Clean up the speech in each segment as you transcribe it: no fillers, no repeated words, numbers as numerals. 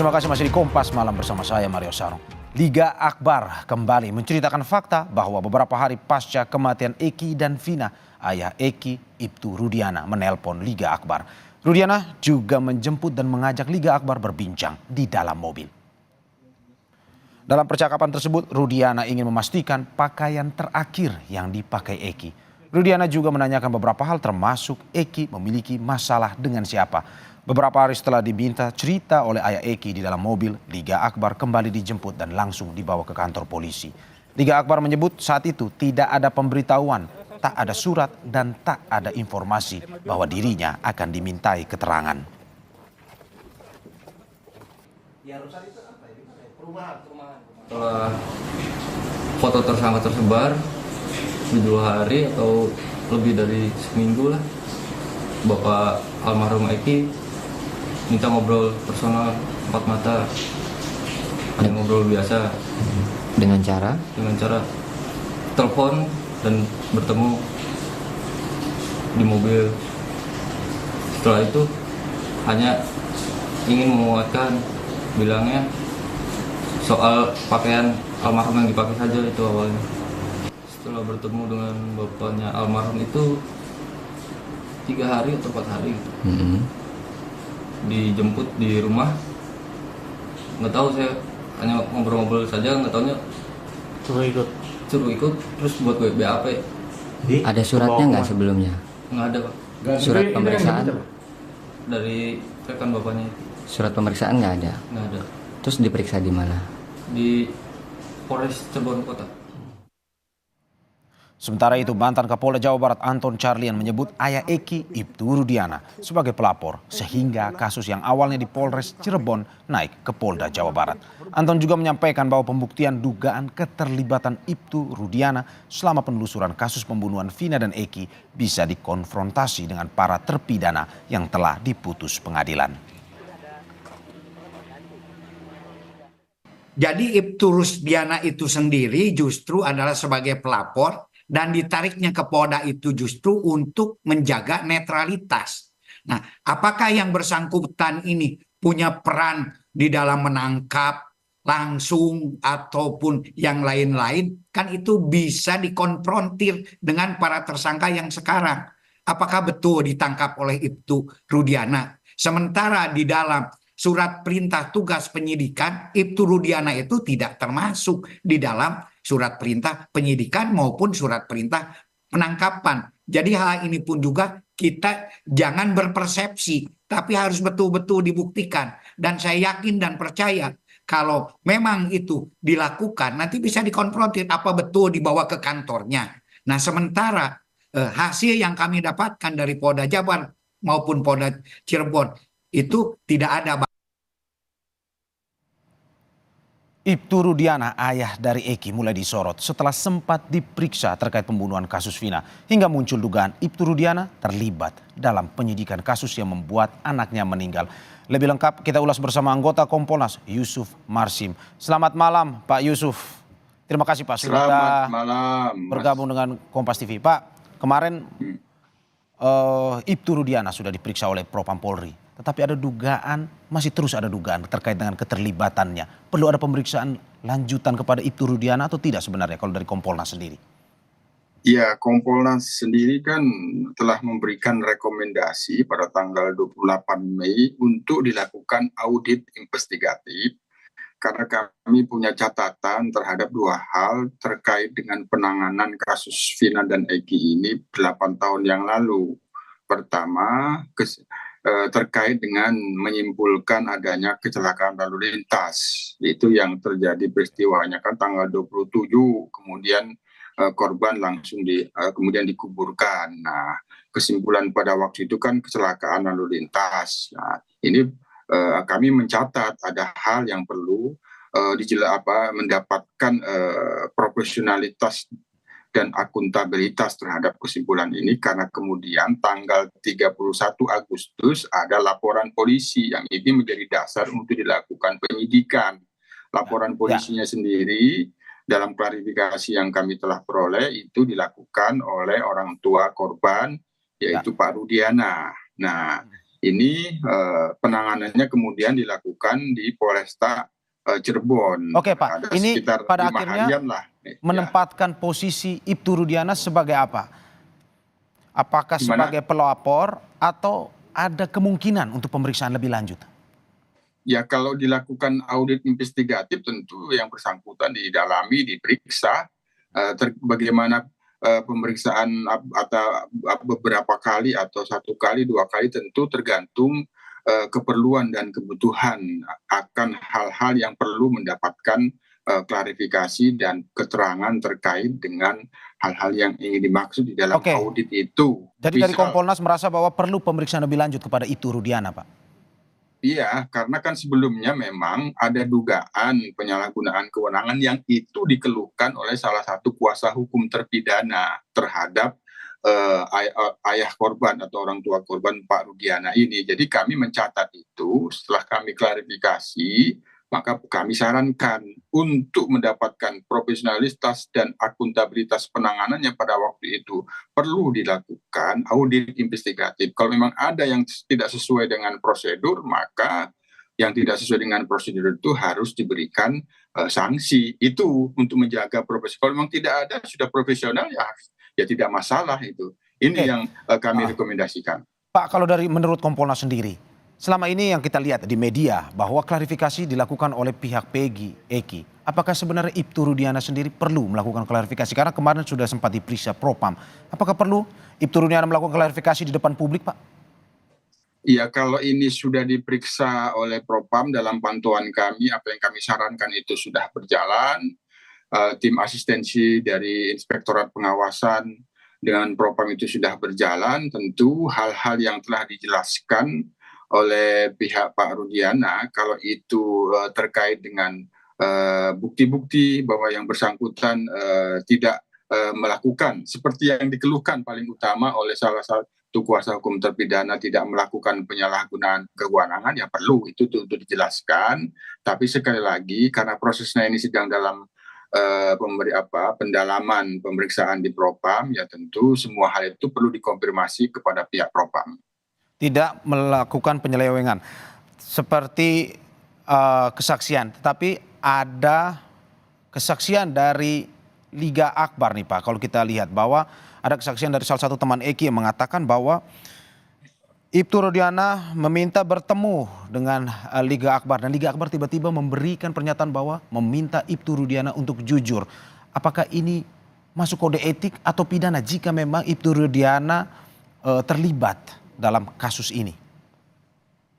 Terima kasih masih di Kompas Malam bersama saya Mario Sarung. Liga Akbar kembali menceritakan fakta bahwa beberapa hari pasca kematian Eki dan Vina, ayah Eki, Ibtu Rudiana, menelpon Liga Akbar. Rudiana juga menjemput dan mengajak Liga Akbar berbincang di dalam mobil. Dalam percakapan tersebut, Rudiana ingin memastikan pakaian terakhir yang dipakai Eki. Rudiana juga menanyakan beberapa hal termasuk Eki memiliki masalah dengan siapa. Beberapa hari setelah diminta cerita oleh ayah Eki di dalam mobil, Liga Akbar kembali dijemput dan langsung dibawa ke kantor polisi. Liga Akbar menyebut saat itu tidak ada pemberitahuan, tak ada surat dan tak ada informasi bahwa dirinya akan dimintai keterangan. Setelah foto tersangka tersebar di 2 hari atau lebih dari seminggu lah, Bapak almarhum Eki minta ngobrol personal 4 mata, hanya ngobrol biasa dengan cara telepon dan bertemu di mobil. Setelah itu hanya ingin menguatkan, bilangnya soal pakaian almarhum yang dipakai saja itu awalnya. Setelah bertemu dengan bapaknya almarhum itu 3 hari atau 4 hari gitu. Dijemput di rumah, nggak tahu, saya hanya ngobrol-ngobrol saja, nggak tahunya suruh ikut terus buat gue BAP. Ada suratnya nggak sebelumnya? Nggak ada, Pak. Surat pemeriksaan Dari rekan bapaknya itu surat pemeriksaan nggak ada. nggak ada. Terus diperiksa di mana? Di Polres Cirebon Kota. Sementara itu, mantan Kapolda Jawa Barat Anton Carlyan menyebut ayah Eki, Ibtu Rudiana, sebagai pelapor sehingga kasus yang awalnya di Polres Cirebon naik ke Polda Jawa Barat. Anton juga menyampaikan bahwa pembuktian dugaan keterlibatan Ibtu Rudiana selama penelusuran kasus pembunuhan Vina dan Eki bisa dikonfrontasi dengan para terpidana yang telah diputus pengadilan. Jadi Ibtu Rudiana itu sendiri justru adalah sebagai pelapor dan ditariknya ke Polda itu justru untuk menjaga netralitas. Nah, apakah yang bersangkutan ini punya peran di dalam menangkap langsung ataupun yang lain-lain? Kan itu bisa dikonfrontir dengan para tersangka yang sekarang. Apakah betul ditangkap oleh Ibtu Rudiana? Sementara di dalam surat perintah tugas penyidikan, Ibtu Rudiana itu tidak termasuk di dalam surat perintah penyidikan maupun surat perintah penangkapan. Jadi hal ini pun juga kita jangan berpersepsi, tapi harus betul-betul dibuktikan. Dan saya yakin dan percaya kalau memang itu dilakukan, nanti bisa dikonfrontir apa betul dibawa ke kantornya. Nah, sementara hasil yang kami dapatkan dari Polda Jabar maupun Polda Cirebon itu tidak ada. Ibtu Rudiana, ayah dari Eki, mulai disorot setelah sempat diperiksa terkait pembunuhan kasus Vina. Hingga muncul dugaan Ibtu Rudiana terlibat dalam penyidikan kasus yang membuat anaknya meninggal. Lebih lengkap kita ulas bersama anggota Kompolnas, Yusuf Marsim. Selamat malam Pak Yusuf. Terima kasih Pak sudah bergabung dengan Kompas TV. Pak, kemarin Ibtu Rudiana sudah diperiksa oleh Propam Polri. Tetapi ada dugaan, masih terus ada dugaan terkait dengan keterlibatannya. Perlu ada pemeriksaan lanjutan kepada Ibtu Rudiana atau tidak sebenarnya kalau dari Kompolnas sendiri? Ya, Kompolnas sendiri kan telah memberikan rekomendasi pada tanggal 28 Mei untuk dilakukan audit investigatif karena kami punya catatan terhadap 2 hal terkait dengan penanganan kasus Vina dan Eki ini 8 tahun yang lalu. Pertama, terkait dengan menyimpulkan adanya kecelakaan lalu lintas. Itu yang terjadi peristiwanya kan tanggal 27, kemudian korban langsung kemudian dikuburkan. Nah, kesimpulan pada waktu itu kan kecelakaan lalu lintas. Nah, ini kami mencatat ada hal yang perlu mendapatkan profesionalitas dan akuntabilitas terhadap kesimpulan ini karena kemudian tanggal 31 Agustus ada laporan polisi yang ini menjadi dasar untuk dilakukan penyidikan. Laporan polisinya sendiri dalam klarifikasi yang kami telah peroleh itu dilakukan oleh orang tua korban yaitu Pak Rudiana. Nah, ini penanganannya kemudian dilakukan di Polresta Cirebon. Oke Pak, Ada ini sekitar pada 5 akhirnya harian lah. Ya. menempatkan posisi Ibtu Rudiana sebagai apa? Apakah Gimana? sebagai pelapor atau ada kemungkinan untuk pemeriksaan lebih lanjut? Ya kalau dilakukan audit investigatif tentu yang bersangkutan didalami, diperiksa bagaimana pemeriksaan atau beberapa kali atau 1 kali 2 kali tentu tergantung keperluan dan kebutuhan akan hal-hal yang perlu mendapatkan klarifikasi dan keterangan terkait dengan hal-hal yang ingin dimaksud di dalam Oke. audit itu. Jadi dari Misal, Kompolnas merasa bahwa perlu pemeriksaan lebih lanjut kepada Ibtu Rudiana, Pak? iya, karena kan sebelumnya memang ada dugaan penyalahgunaan kewenangan yang itu dikeluhkan oleh salah satu kuasa hukum terpidana terhadap ayah korban atau orang tua korban Pak Rudiana ini. Jadi kami mencatat itu, setelah kami klarifikasi, maka kami sarankan untuk mendapatkan profesionalitas dan akuntabilitas penanganannya pada waktu itu perlu dilakukan audit investigatif. Kalau memang ada yang tidak sesuai dengan prosedur, maka yang tidak sesuai dengan prosedur itu harus diberikan sanksi. Itu untuk menjaga profesi. Kalau memang tidak ada, sudah profesional ya tidak masalah itu. Ini Oke. yang kami rekomendasikan. Pak, kalau dari menurut Kompolnas sendiri, selama ini yang kita lihat di media bahwa klarifikasi dilakukan oleh pihak Peggy, Eki. Apakah sebenarnya Ibtu Rudiana sendiri perlu melakukan klarifikasi? Karena kemarin sudah sempat diperiksa Propam. Apakah perlu Ibtu Rudiana melakukan klarifikasi di depan publik, Pak? Iya, kalau ini sudah diperiksa oleh Propam dalam pantauan kami, apa yang kami sarankan itu sudah berjalan. Tim asistensi dari Inspektorat Pengawasan dengan Propam itu sudah berjalan. Tentu hal-hal yang telah dijelaskan oleh pihak Pak Rudiana, kalau itu terkait dengan bukti-bukti bahwa yang bersangkutan tidak melakukan seperti yang dikeluhkan paling utama oleh salah satu kuasa hukum terpidana, tidak melakukan penyalahgunaan kewenangan, ya perlu itu untuk dijelaskan. Tapi sekali lagi karena prosesnya ini sedang dalam pendalaman pemeriksaan di Propam, ya tentu semua hal itu perlu dikonfirmasi kepada pihak Propam. Tidak melakukan penyelewengan seperti kesaksian, tetapi ada kesaksian dari Liga Akbar nih Pak. Kalau kita lihat bahwa ada kesaksian dari salah satu teman Eki yang mengatakan bahwa Ibtu Rudiana meminta bertemu dengan Liga Akbar dan Liga Akbar tiba-tiba memberikan pernyataan bahwa meminta Ibtu Rudiana untuk jujur. Apakah ini masuk kode etik atau pidana jika memang Ibtu Rudiana terlibat dalam kasus ini?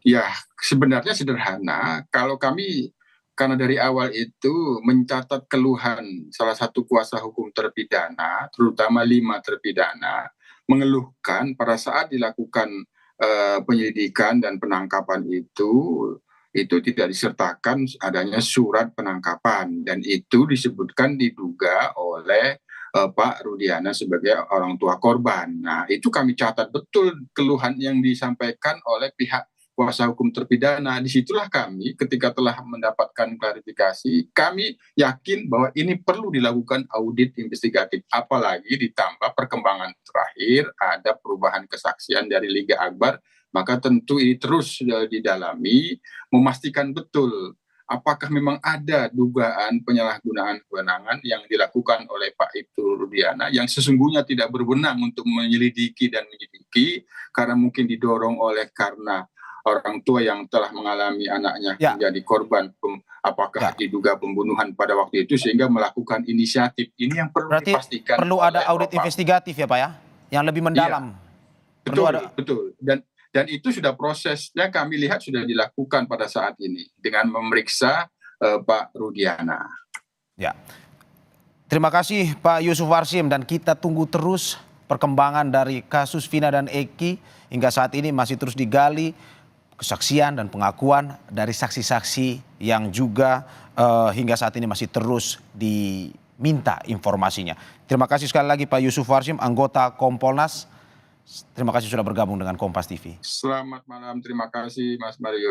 Ya, sebenarnya sederhana. Kalau kami karena dari awal itu mencatat keluhan salah satu kuasa hukum terpidana, terutama 5 terpidana, mengeluhkan pada saat dilakukan penyelidikan dan penangkapan itu tidak disertakan adanya surat penangkapan dan itu disebutkan diduga oleh Pak Rudiana sebagai orang tua korban. Nah, itu kami catat betul keluhan yang disampaikan oleh pihak kuasa hukum terpidana. Disitulah kami ketika telah mendapatkan klarifikasi, kami yakin bahwa ini perlu dilakukan audit investigatif. Apalagi ditambah perkembangan terakhir, ada perubahan kesaksian dari Liga Akbar, maka tentu ini terus didalami, memastikan betul apakah memang ada dugaan penyalahgunaan kewenangan yang dilakukan oleh Pak Ibtu Rudiana yang sesungguhnya tidak berwenang untuk menyelidiki dan menyelidiki, karena mungkin didorong oleh karena orang tua yang telah mengalami anaknya menjadi korban, apakah diduga pembunuhan pada waktu itu sehingga melakukan inisiatif. Ini yang perlu Berarti dipastikan. perlu ada audit investigatif ya Pak ya, yang lebih mendalam. Iya, betul. Dan itu sudah prosesnya kami lihat sudah dilakukan pada saat ini dengan memeriksa Pak Rudiana. Ya, terima kasih Pak Yusuf Warsim dan kita tunggu terus perkembangan dari kasus Vina dan Eki. Hingga saat ini masih terus digali kesaksian dan pengakuan dari saksi-saksi yang juga hingga saat ini masih terus diminta informasinya. Terima kasih sekali lagi Pak Yusuf Warsim, anggota Kompolnas. Terima kasih sudah bergabung dengan Kompas TV. Selamat malam, terima kasih Mas Mario.